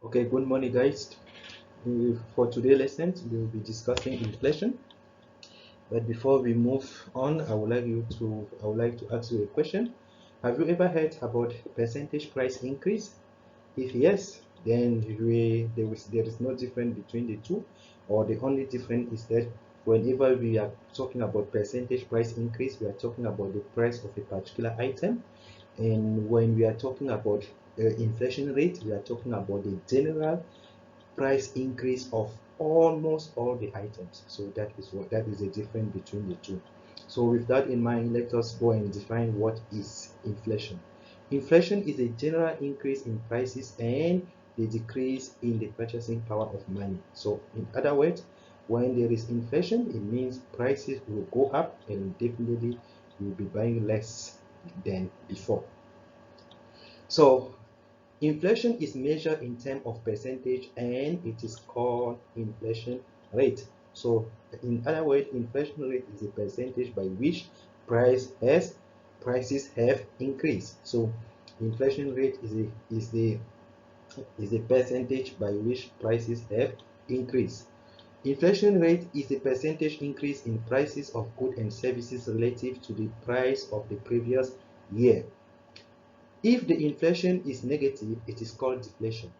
Okay, good morning, guys. For today's lesson, we will be discussing inflation. But before we move on, I would like to ask you a question. Have you ever heard about percentage price increase? If yes, then there is no difference between the two, or the only difference is that whenever we are talking about percentage price increase, we are talking about the price of a particular item, and when we are talking about inflation rate, we are talking about the general price increase of almost all the items. So that is the difference between the two. So with that in mind, let us go and define what is inflation. Inflation is a general increase in prices and the decrease in the purchasing power of money. So in other words, when there is inflation, it means prices will go up and definitely you will be buying less than before. So inflation is measured in terms of percentage and it is called inflation rate. So in other words, inflation rate is a percentage by which prices have increased. So inflation rate is a percentage by which prices have increased. Inflation rate is the percentage increase in prices of goods and services relative to the price of the previous year. If the inflation is negative, it is called deflation.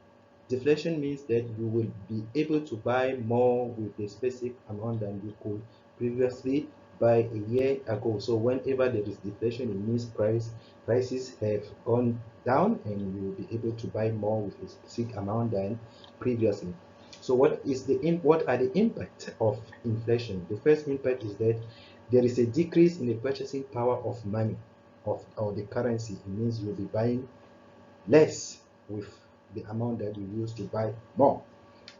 Deflation means that you will be able to buy more with a specific amount than you could previously buy a year ago. So whenever there is deflation, it means prices have gone down and you will be able to buy more with a specific amount than previously. So what are the impact of inflation? The first impact is that there is a decrease in the purchasing power of money or the currency. It means you'll be buying less with the amount that you used to buy more.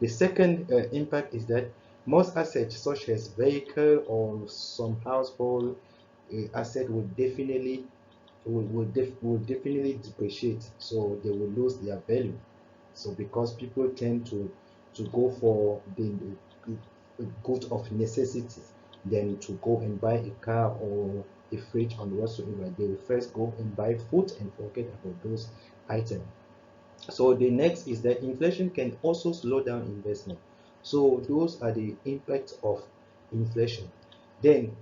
The second impact is that most assets such as vehicle or some household asset will definitely depreciate, so they will lose their value. So because people tend to go for the good of necessity than to go and buy a car or a fridge or whatsoever, they will first go and buy food and forget about those items. So the next is that inflation can also slow down investment. So those are the impacts of inflation. Then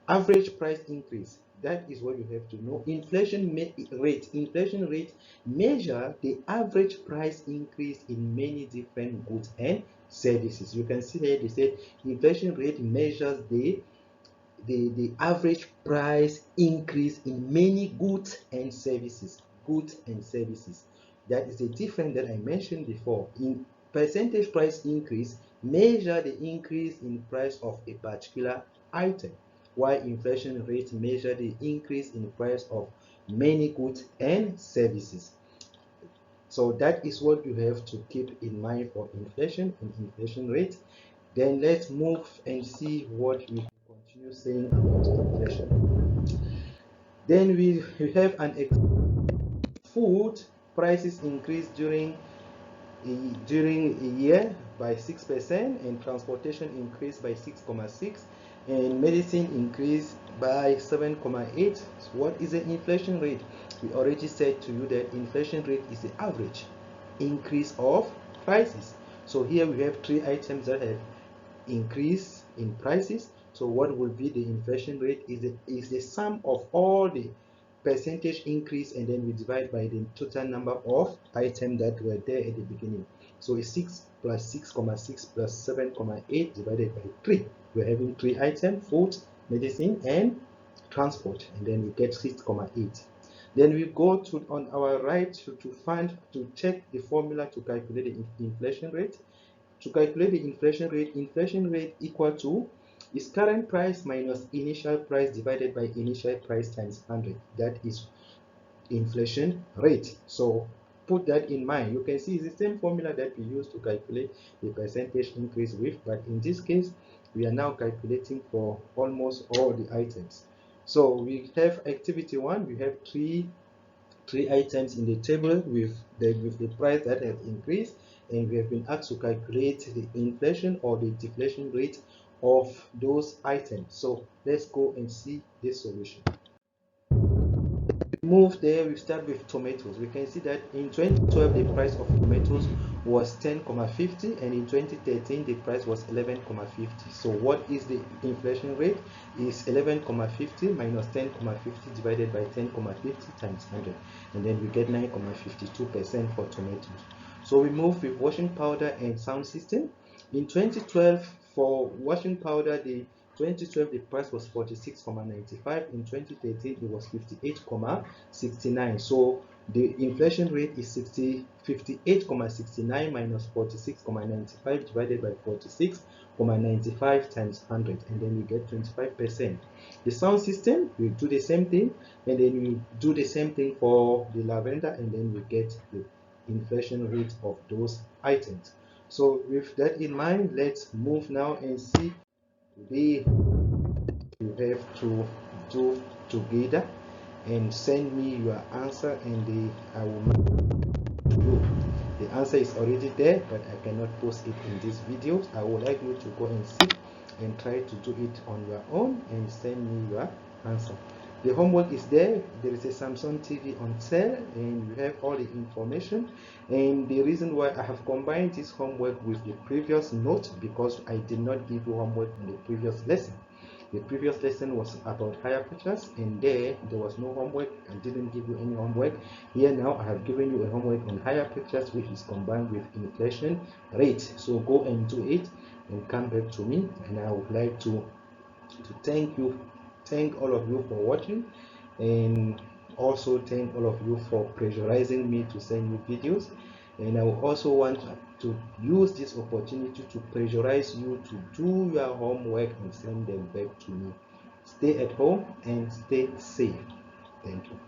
average price increase, that is what you have to know. Inflation rate measure the average price increase in many different goods and services. You can see here they said inflation rate measures the average price increase in many goods and services. That is a difference that I mentioned before. In percentage price increase, measure the increase in price of a particular item, while inflation rate measure the increase in price of many goods and services. So that is what you have to keep in mind for inflation and inflation rate. Then let's move and see what we continue saying about inflation. Then we have food prices increase during a year by 6%, and transportation increased by 6.6, and medicine increased by 7.8. So what is the inflation rate? We already said to you that inflation rate is the average increase of prices. So here we have three items that have increase in prices. So what will be the inflation rate is the sum of all the percentage increase, and then we divide by the total number of items that were there at the beginning. So it's 6 plus 6.6 plus 7.8 divided by 3. We're having three items: food, medicine, and transport, and then we get 6.8. Then we go to on our right to check the formula to calculate the inflation rate. To calculate the inflation rate equal to is current price minus initial price divided by initial price times 100. That is inflation rate. So put that in mind. You can see it's the same formula that we use to calculate the percentage increase with, but in this case we are now calculating for almost all the items. So we have activity 1. We have three items in the table with the price that has increased, and we have been asked to calculate the inflation or the deflation rate of those items. So let's go and see this solution. Move there, we start with tomatoes. We can see that in 2012 the price of tomatoes was 10.50 and in 2013 the price was 11.50. So what is the inflation rate? Is 11.50 minus 10.50 divided by 10.50 times 100, and then we get 9.52% for tomatoes. So we move with washing powder and sound system. In 2012 for washing powder, the 2012 the price was 46.95. In 2013 it was 58.69. So the inflation rate is 58.69 minus 46.95 divided by 46.95 times 100, and then we get 25%. The sound system, we do the same thing, and then we do the same thing for the lavender, and then we get the inflation rate of those items. So with that in mind, let's move now and see the you have to do together and send me your answer, and I will do. The answer is already there, but I cannot post it in this video. I would like you to go and sit and try to do it on your own and send me your answer. The homework is there. There is a Samsung TV on sale and you have all the information. And the reason why I have combined this homework with the previous note, because I did not give you homework in the previous lesson. The previous lesson was about higher purchase, and there was no homework. I didn't give you any homework. Here now I have given you a homework on higher purchase, which is combined with inflation rate. So go and do it and come back to me, and I would like to thank all of you for watching, and also thank all of you for pressurizing me to send you videos. And I will also want to use this opportunity to pressurize you to do your homework and send them back to me. Stay at home and stay safe. Thank you.